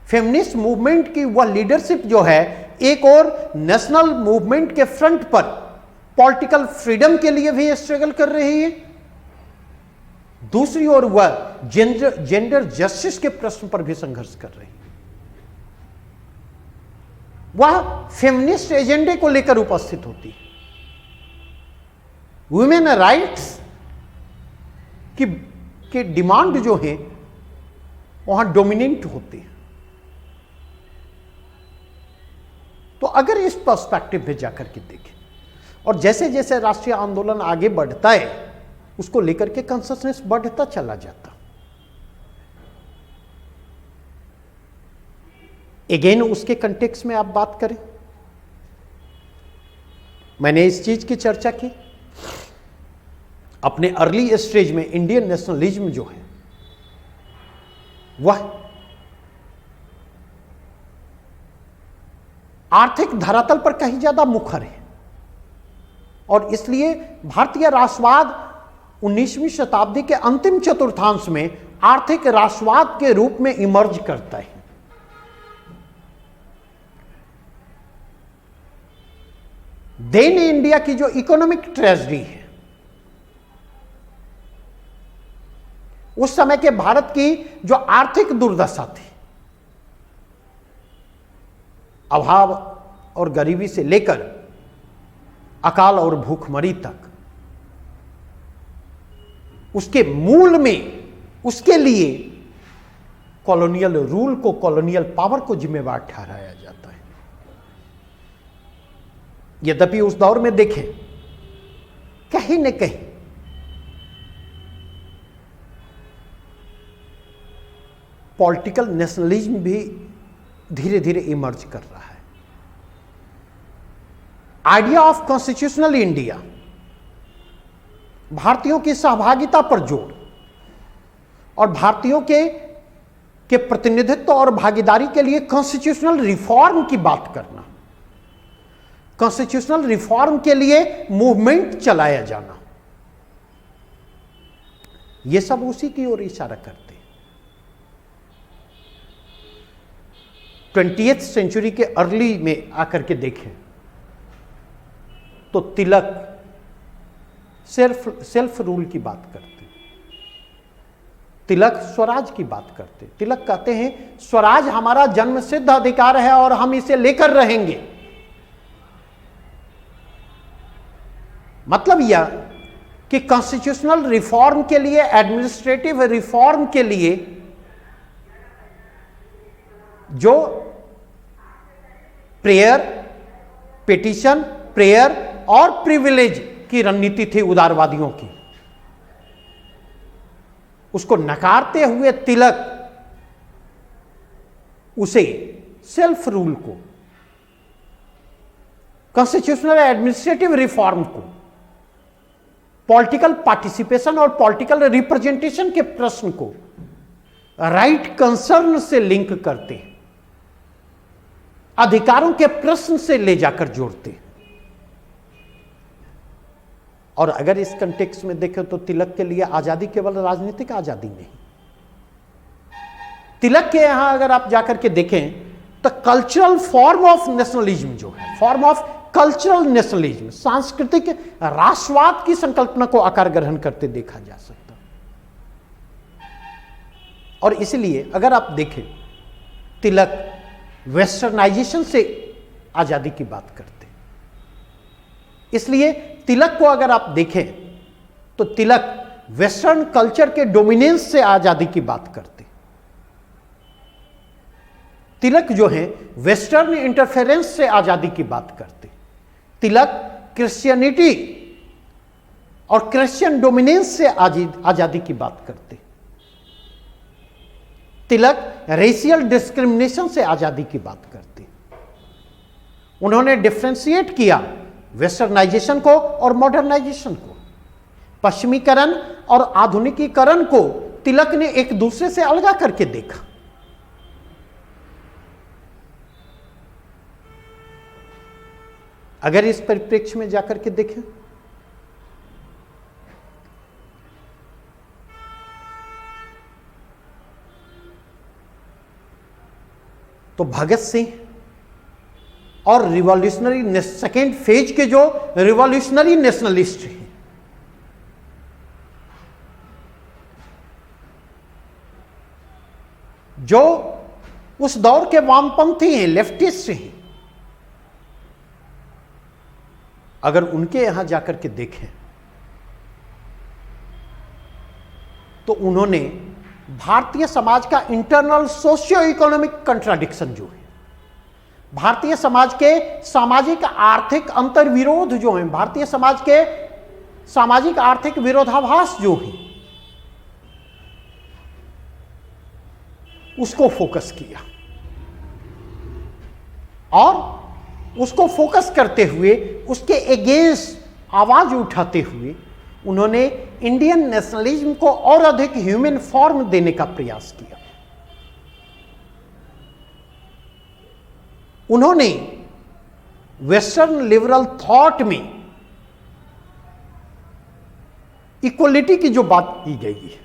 A: फेमिनिस्ट मूवमेंट की वह लीडरशिप जो है एक और नेशनल मूवमेंट के फ्रंट पर पॉलिटिकल फ्रीडम के लिए भी स्ट्रगल कर रही है, दूसरी ओर वह जेंडर जस्टिस के प्रश्न पर भी संघर्ष कर रही है। वह फेमिनिस्ट एजेंडे को लेकर उपस्थित होती है। वुमेन राइट्स की डिमांड जो है वहां डोमिनेंट होती है। तो अगर इस पर्सपेक्टिव में जाकर के देखें और जैसे जैसे राष्ट्रीय आंदोलन आगे बढ़ता है उसको लेकर के कॉन्शसनेस बढ़ता चला जाता। अगेन उसके कंटेक्स्ट में आप बात करें, मैंने इस चीज की चर्चा की अपने अर्ली स्टेज में। इंडियन नेशनलिज्म जो है वह आर्थिक धरातल पर कहीं ज्यादा मुखर है और इसलिए भारतीय राष्ट्रवाद 19वीं शताब्दी के अंतिम चतुर्थांश में आर्थिक राष्ट्रवाद के रूप में इमर्ज करता है। देन इंडिया की जो इकोनॉमिक ट्रेजेडी है, उस समय के भारत की जो आर्थिक दुर्दशा थी, अभाव और गरीबी से लेकर अकाल और भूखमरी तक, उसके मूल में उसके लिए कॉलोनियल रूल को, कॉलोनियल पावर को जिम्मेवार ठहराया जाता है। यद्यपि उस दौर में देखें कहीं न कहीं पॉलिटिकल नेशनलिज्म भी धीरे धीरे इमर्ज कर रहा है। आइडिया ऑफ कॉन्स्टिट्यूशनल इंडिया, भारतीयों की सहभागिता पर जोर और भारतीयों के प्रतिनिधित्व और भागीदारी के लिए कॉन्स्टिट्यूशनल रिफॉर्म की बात करना, कॉन्स्टिट्यूशनल रिफॉर्म के लिए मूवमेंट चलाया जाना, यह सब उसी की ओर इशारा करते हैं। 20th सेंचुरी के अर्ली में आकर के देखें तो तिलक सेल्फ रूल की बात करते, तिलक स्वराज की बात करते। तिलक कहते हैं स्वराज हमारा जन्मसिद्ध अधिकार है और हम इसे लेकर रहेंगे। मतलब यह कि कॉन्स्टिट्यूशनल रिफॉर्म के लिए, एडमिनिस्ट्रेटिव रिफॉर्म के लिए जो प्रेयर, पिटीशन, प्रेयर और प्रिविलेज की रणनीति थी उदारवादियों की, उसको नकारते हुए तिलक उसे सेल्फ रूल को, कॉन्स्टिट्यूशनल एडमिनिस्ट्रेटिव रिफॉर्म को, पॉलिटिकल पार्टिसिपेशन और पॉलिटिकल रिप्रेजेंटेशन के प्रश्न को राइट कंसर्न से लिंक करते हैं, अधिकारों के प्रश्न से ले जाकर जोड़ते हैं। और अगर इस कंटेक्स्ट में देखें तो तिलक के लिए आजादी केवल राजनीतिक आजादी नहीं, तिलक के यहां अगर आप जाकर के देखें तो कल्चरल फॉर्म ऑफ नेशनलिज्म जो है, फॉर्म ऑफ कल्चरल नेशनलिज्म, सांस्कृतिक राष्ट्रवाद की संकल्पना को आकार ग्रहण करते देखा जा सकता। और इसलिए अगर आप देखें तिलक वेस्टर्नाइजेशन से आजादी की बात करते, इसलिए तिलक को अगर आप देखें तो तिलक वेस्टर्न कल्चर के डोमिनेंस से आजादी की बात करते। तिलक जो है वेस्टर्न इंटरफेरेंस से आजादी की बात करते। तिलक क्रिश्चियनिटी और क्रिश्चियन डोमिनेंस से आजादी की बात करते। तिलक रेशियल डिस्क्रिमिनेशन से आजादी की बात करते। उन्होंने डिफ्रेंशिएट किया वेस्टर्नाइजेशन को और मॉडर्नाइजेशन को, पश्चिमीकरण और आधुनिकीकरण को तिलक ने एक दूसरे से अलगा करके देखा। अगर इस परिप्रेक्ष्य में जाकर के देखें तो भगत सिंह और रिवॉल्यूशनरी सेकेंड फेज के जो रिवॉल्यूशनरी नेशनलिस्ट हैं, जो उस दौर के वामपंथी हैं, लेफ्टिस्ट हैं, अगर उनके यहां जाकर के देखें तो उन्होंने भारतीय समाज का इंटरनल सोशियो इकोनॉमिक कंट्राडिक्शन जो है, भारतीय समाज के सामाजिक आर्थिक अंतर्विरोध जो हैं, भारतीय समाज के सामाजिक आर्थिक विरोधाभास जो हैं, उसको फोकस किया और उसको फोकस करते हुए उसके अगेंस्ट आवाज उठाते हुए उन्होंने इंडियन नेशनलिज्म को और अधिक ह्यूमन फॉर्म देने का प्रयास किया। उन्होंने वेस्टर्न लिबरल थॉट में इक्वलिटी की जो बात की गई है,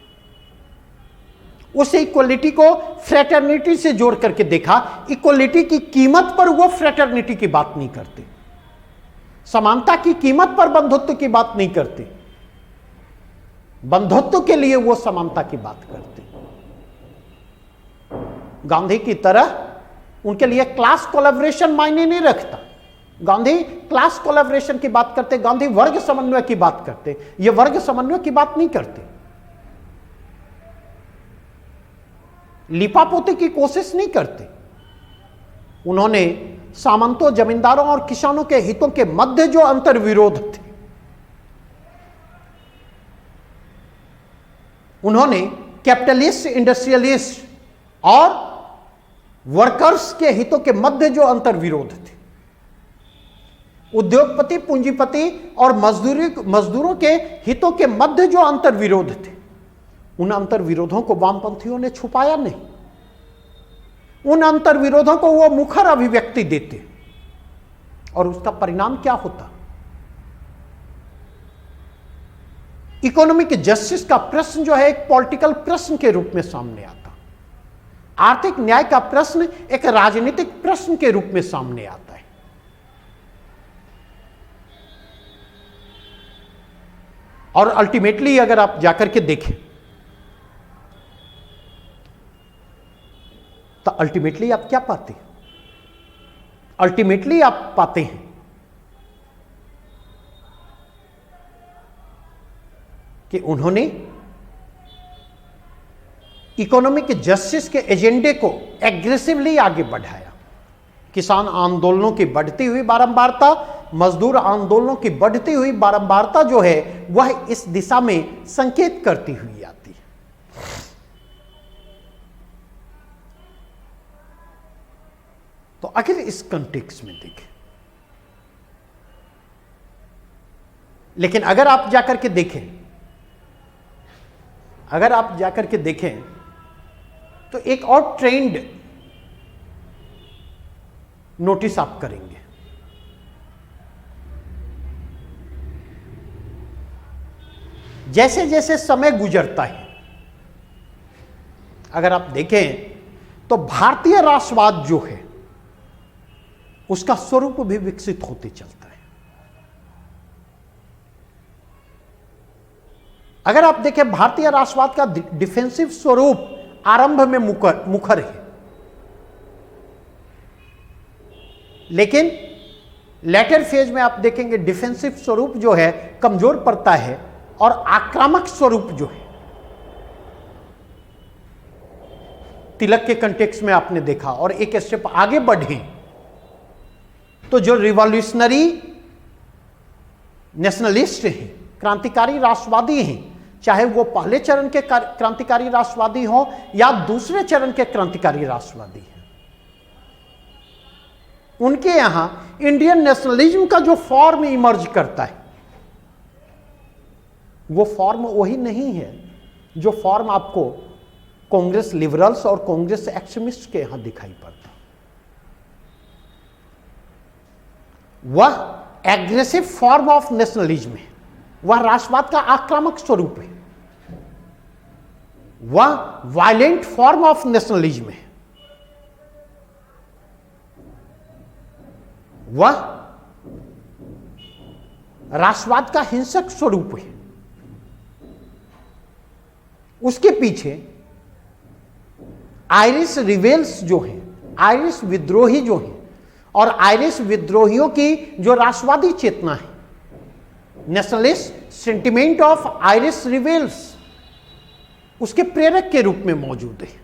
A: उस इक्वलिटी को फ्रेटर्निटी से जोड़ करके देखा। इक्वलिटी की कीमत पर वो फ्रेटर्निटी की बात नहीं करते, समानता की कीमत पर बंधुत्व की बात नहीं करते, बंधुत्व के लिए वो समानता की बात करते। गांधी की तरह उनके लिए क्लास कोलैबोरेशन मायने नहीं रखता। गांधी क्लास कोलैबोरेशन की बात करते, गांधी वर्ग समन्वय की बात करते, ये वर्ग समन्वय की बात नहीं करते, लिपापोती की कोशिश नहीं करते। उन्होंने सामंतों, जमींदारों और किसानों के हितों के मध्य जो अंतर्विरोध थे, उन्होंने कैपिटलिस्ट, इंडस्ट्रियलिस्ट और वर्कर्स के हितों के मध्य जो अंतर्विरोध थे, उद्योगपति, पूंजीपति और मजदूरों के हितों के मध्य जो अंतर्विरोध थे, उन अंतर्विरोधों को वामपंथियों ने छुपाया नहीं। उन अंतर्विरोधों को वो मुखर अभिव्यक्ति देते और उसका परिणाम क्या होता? इकोनॉमिक जस्टिस का प्रश्न जो है एक पॉलिटिकल प्रश्न के रूप में सामने आता, आर्थिक न्याय का प्रश्न एक राजनीतिक प्रश्न के रूप में सामने आता है। और अल्टीमेटली अगर आप जाकर के देखें तो अल्टीमेटली आप क्या पाते हैं? अल्टीमेटली आप पाते हैं कि उन्होंने इकोनॉमिक जस्टिस के एजेंडे को एग्रेसिवली आगे बढ़ाया। किसान आंदोलनों की बढ़ती हुई बारंबारता, मजदूर आंदोलनों की बढ़ती हुई बारंबारता जो है वह इस दिशा में संकेत करती हुई आती है। तो अगर इस कॉन्टेक्स्ट में देखें, लेकिन अगर आप जाकर के देखें, अगर आप जाकर के देखें तो एक और ट्रेंड नोटिस आप करेंगे। जैसे जैसे समय गुजरता है, अगर आप देखें तो भारतीय राष्ट्रवाद जो है उसका स्वरूप भी विकसित होते चलता है। अगर आप देखें भारतीय राष्ट्रवाद का डिफेंसिव स्वरूप आरंभ में मुखर है, लेकिन लेटर फेज में आप देखेंगे डिफेंसिव स्वरूप जो है कमजोर पड़ता है और आक्रामक स्वरूप जो है, तिलक के कंटेक्स्ट में आपने देखा, और एक स्टेप आगे बढ़े तो जो रिवॉल्यूशनरी नेशनलिस्ट हैं, क्रांतिकारी राष्ट्रवादी हैं, चाहे वो पहले चरण के क्रांतिकारी राष्ट्रवादी हो या दूसरे चरण के क्रांतिकारी राष्ट्रवादी हैं, उनके यहां इंडियन नेशनलिज्म का जो फॉर्म इमर्ज करता है वो फॉर्म वही नहीं है जो फॉर्म आपको कांग्रेस लिबरल्स और कांग्रेस एक्सट्रीमिस्ट के यहां दिखाई पड़ता। वह एग्रेसिव फॉर्म ऑफ नेशनलिज्म है, वह राष्ट्रवाद का आक्रामक स्वरूप है, वह वायलेंट फॉर्म ऑफ नेशनलिज्म है, वह राष्ट्रवाद का हिंसक स्वरूप है। उसके पीछे आयरिश रिवेल्स जो हैं, आयरिश विद्रोही जो हैं, और आयरिश विद्रोहियों की जो राष्ट्रवादी चेतना है, nationalist sentiment of Irish reveals, उसके प्रेरक के रूप में मौजूद है।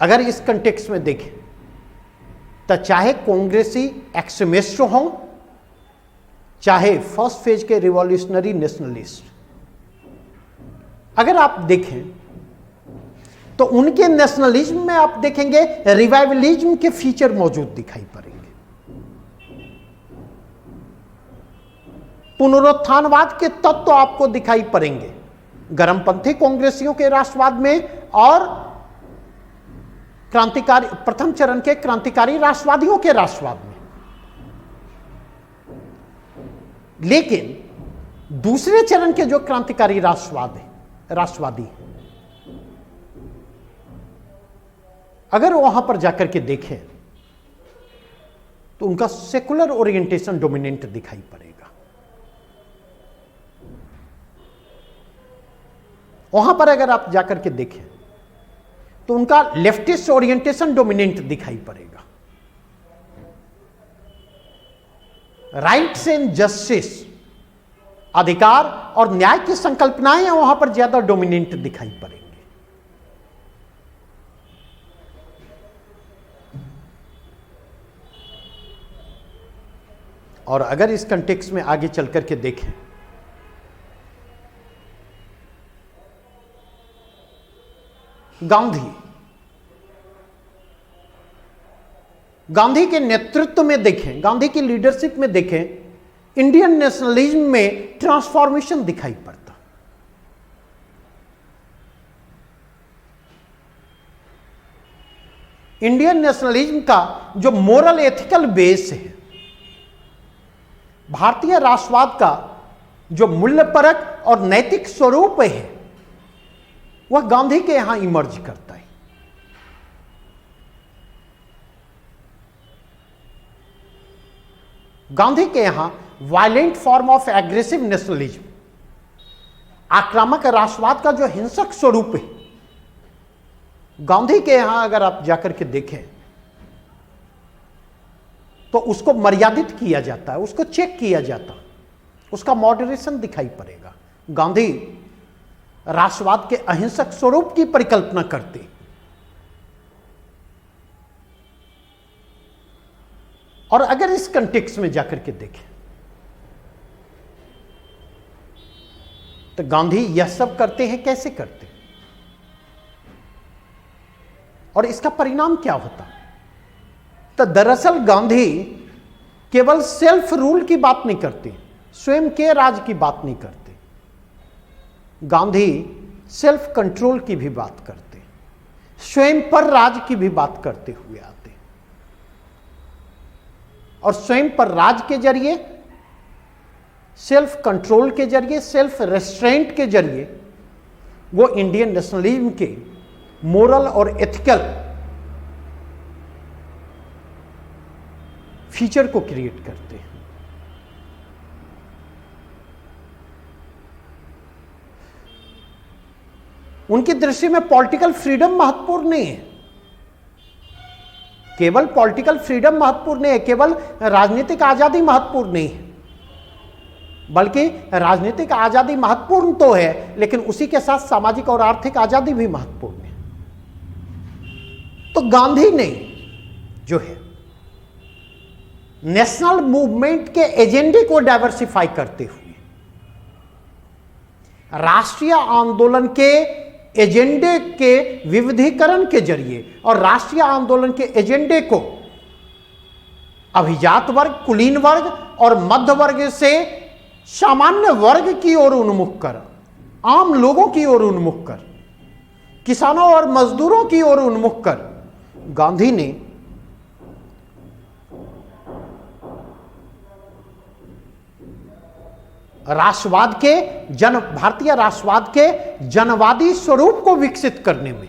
A: अगर इस कंटेक्स्ट में देखें तो चाहे कांग्रेसी एक्सट्रीमिस्ट हो, चाहे फर्स्ट फेज के रिवॉल्यूशनरी नेशनलिस्ट, अगर आप देखें तो उनके नेशनलिज्म में आप देखेंगे रिवाइवलिज्म के फीचर मौजूद दिखाई पड़ेंगे, पुनरुत्थानवाद के तत्व आपको दिखाई पड़ेंगे गर्मपंथी कांग्रेसियों के राष्ट्रवाद में और क्रांतिकारी प्रथम चरण के क्रांतिकारी राष्ट्रवादियों के राष्ट्रवाद में। लेकिन दूसरे चरण के जो क्रांतिकारी राष्ट्रवादी अगर वहां पर जाकर के देखें तो उनका सेकुलर ओरिएंटेशन डोमिनेंट दिखाई पड़ेगा। वहां पर अगर आप जाकर के देखें तो उनका लेफ्टिस्ट ओरिएंटेशन डोमिनेंट दिखाई पड़ेगा। राइट्स एंड जस्टिस, अधिकार और न्याय की संकल्पनाएं वहां पर ज्यादा डोमिनेंट दिखाई पड़ेंगे। और अगर इस कंटेक्स्ट में आगे चल करके देखें गांधी के नेतृत्व में देखें, गांधी की लीडरशिप में देखें, इंडियन नेशनलिज्म में ट्रांसफॉर्मेशन दिखाई पड़ता। इंडियन नेशनलिज्म का जो मोरल एथिकल बेस है, भारतीय राष्ट्रवाद का जो मूल्यपरक और नैतिक स्वरूप है, वह गांधी के यहां इमर्ज करता है। गांधी के यहां violent form of aggressive nationalism, आक्रामक राष्ट्रवाद का जो हिंसक स्वरूप है, गांधी के यहां अगर आप जाकर के देखें तो उसको मर्यादित किया जाता है, उसको चेक किया जाता है, उसका मॉडरेशन दिखाई पड़ेगा। गांधी राष्ट्रवाद के अहिंसक स्वरूप की परिकल्पना करते, और अगर इस कंटेक्स्ट में जाकर के देखें तो गांधी यह सब करते हैं, कैसे करते हैं और इसका परिणाम क्या होता? तो दरअसल गांधी केवल सेल्फ रूल की बात नहीं करते, स्वयं के राज की बात नहीं करते, गांधी सेल्फ कंट्रोल की भी बात करते, स्वयं पर राज की भी बात करते हुए आते हैं, और स्वयं पर राज के जरिए, सेल्फ कंट्रोल के जरिए, सेल्फ रेस्ट्रेंट के जरिए वो इंडियन नेशनलिज्म के मोरल और एथिकल फीचर को क्रिएट करते हैं। उनकी दृष्टि में पॉलिटिकल फ्रीडम महत्वपूर्ण नहीं है, केवल पॉलिटिकल फ्रीडम महत्वपूर्ण नहीं है, केवल राजनीतिक आजादी महत्वपूर्ण नहीं है, बल्कि राजनीतिक आजादी महत्वपूर्ण तो है, लेकिन उसी के साथ सामाजिक और आर्थिक आजादी भी महत्वपूर्ण है। तो गांधी ने जो है नेशनल मूवमेंट के एजेंडे को डाइवर्सिफाई करते हुए राष्ट्रीय आंदोलन के एजेंडे के विविधीकरण के जरिए और राष्ट्रीय आंदोलन के एजेंडे को अभिजात वर्ग, कुलीन वर्ग और मध्य वर्ग से सामान्य वर्ग की ओर उन्मुख कर, आम लोगों की ओर उन्मुख कर, किसानों और मजदूरों की ओर उन्मुख कर गांधी ने राष्ट्रवाद के भारतीय राष्ट्रवाद के जनवादी स्वरूप को विकसित करने में,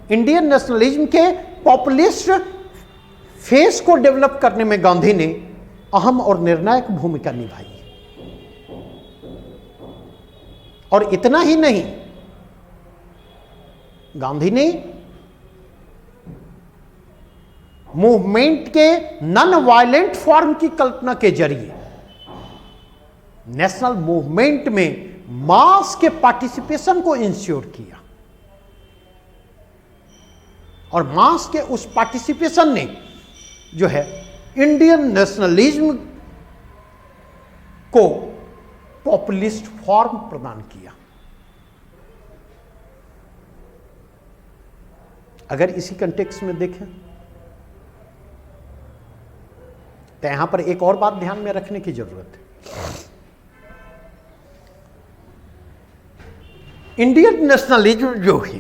A: इंडियन नेशनलिज्म के पॉपुलिस्ट फेस को डेवलप करने में गांधी ने अहम और निर्णायक भूमिका निभाई। और इतना ही नहीं, गांधी ने मूवमेंट के नॉन वायलेंट फॉर्म की कल्पना के जरिए नेशनल मूवमेंट में मास के पार्टिसिपेशन को इंश्योर किया, और मास के उस पार्टिसिपेशन ने जो है इंडियन नेशनलिज्म को पॉपुलिस्ट फॉर्म प्रदान किया। अगर इसी कंटेक्स्ट में देखें तो यहां पर एक और बात ध्यान में रखने की जरूरत है। इंडियन नेशनलिज्म जो है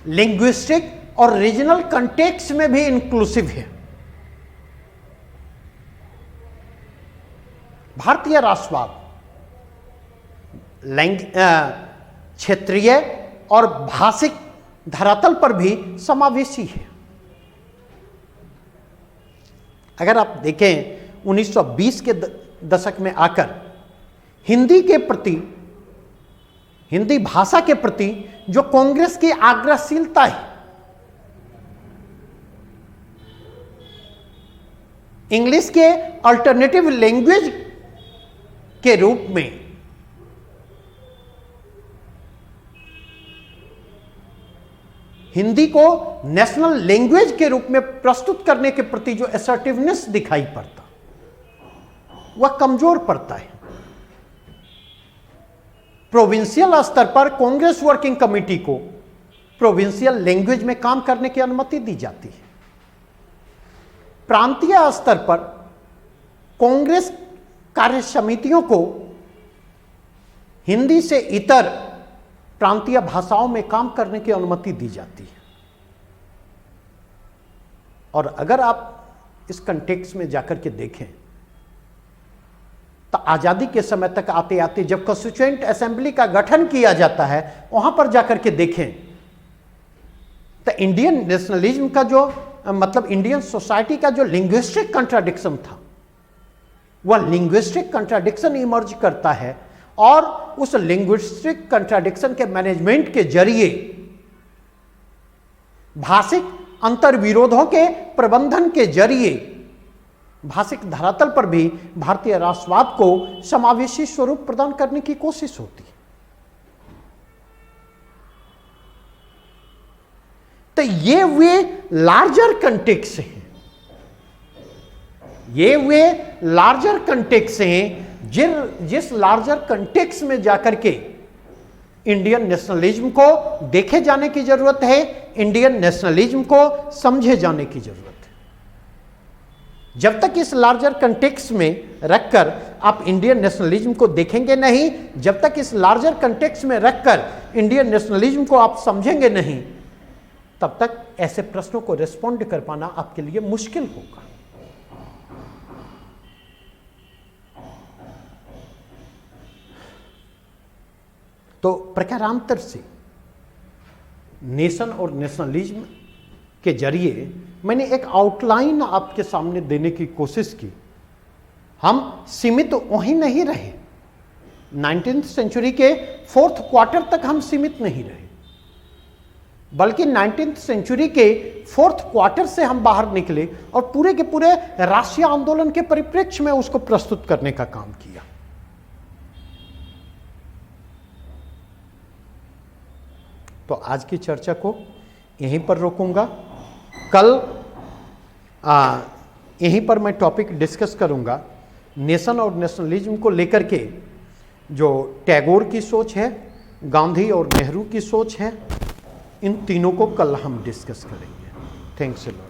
A: लिंग्विस्टिक और रीजनल कंटेक्स्ट में भी इंक्लूसिव है। भारतीय राष्ट्रवाद क्षेत्रीय और भाषिक धरातल पर भी समावेशी है। अगर आप देखें 1920 के दशक में आकर हिंदी के प्रति, हिंदी भाषा के प्रति जो कांग्रेस की आग्रहशीलता है, इंग्लिश के अल्टरनेटिव लैंग्वेज के रूप में हिंदी को नेशनल लैंग्वेज के रूप में प्रस्तुत करने के प्रति जो असर्टिवनेस दिखाई पड़ता, वह कमजोर पड़ता है। प्रोविंशियल स्तर पर कांग्रेस वर्किंग कमेटी को प्रोविंशियल लैंग्वेज में काम करने की अनुमति दी जाती है। प्रांतीय स्तर पर कांग्रेस कार्य समितियों को हिंदी से इतर प्रांतीय भाषाओं में काम करने की अनुमति दी जाती है। और अगर आप इस कंटेक्स्ट में जाकर के देखें तो आजादी के समय तक आते आते जब कॉन्स्टिट्यूएंट असेंबली का गठन किया जाता है, वहां पर जाकर के देखें तो इंडियन नेशनलिज्म का जो मतलब इंडियन सोसाइटी का जो लिंग्विस्टिक कंट्राडिक्शन था, वह लिंग्विस्टिक कंट्राडिक्शन इमर्ज करता है, और उस लिंग्विस्टिक कंट्राडिक्शन के मैनेजमेंट के जरिए भाषिक अंतर्विरोधों के प्रबंधन के जरिए भाषिक धरातल पर भी भारतीय राष्ट्रवाद को समावेशी स्वरूप प्रदान करने की कोशिश होती है। तो ये वे लार्जर कंटेक्स्ट हैं, ये वे लार्जर कंटेक्स्ट हैं जिस लार्जर कंटेक्स्ट में जाकर के इंडियन नेशनलिज्म को देखे जाने की जरूरत है, इंडियन नेशनलिज्म को समझे जाने की जरूरत है। जब तक इस लार्जर कंटेक्स्ट में रखकर आप इंडियन नेशनलिज्म को देखेंगे नहीं, जब तक इस लार्जर कंटेक्स्ट में रखकर इंडियन नेशनलिज्म को आप समझेंगे नहीं, तब तक ऐसे प्रश्नों को रिस्पॉन्ड कर पाना आपके लिए मुश्किल होगा। तो प्रकारांतर से नेशन और नेशनलिज्म के जरिए मैंने एक आउटलाइन आपके सामने देने की कोशिश की। हम सीमित वहीं नहीं रहे, 19th सेंचुरी के 4th क्वार्टर तक हम सीमित नहीं रहे, बल्कि 19th सेंचुरी के 4th क्वार्टर से हम बाहर निकले और पूरे के पूरे राष्ट्रीय आंदोलन के परिप्रेक्ष्य में उसको प्रस्तुत करने का काम किया। तो आज की चर्चा को यहीं पर रोकूंगा। कल यहीं पर मैं टॉपिक डिस्कस करूंगा नेशन और नेशनलिज्म को लेकर के, जो टैगोर की सोच है, गांधी और नेहरू की सोच है, इन तीनों को कल हम डिस्कस करेंगे। Thanks a lot.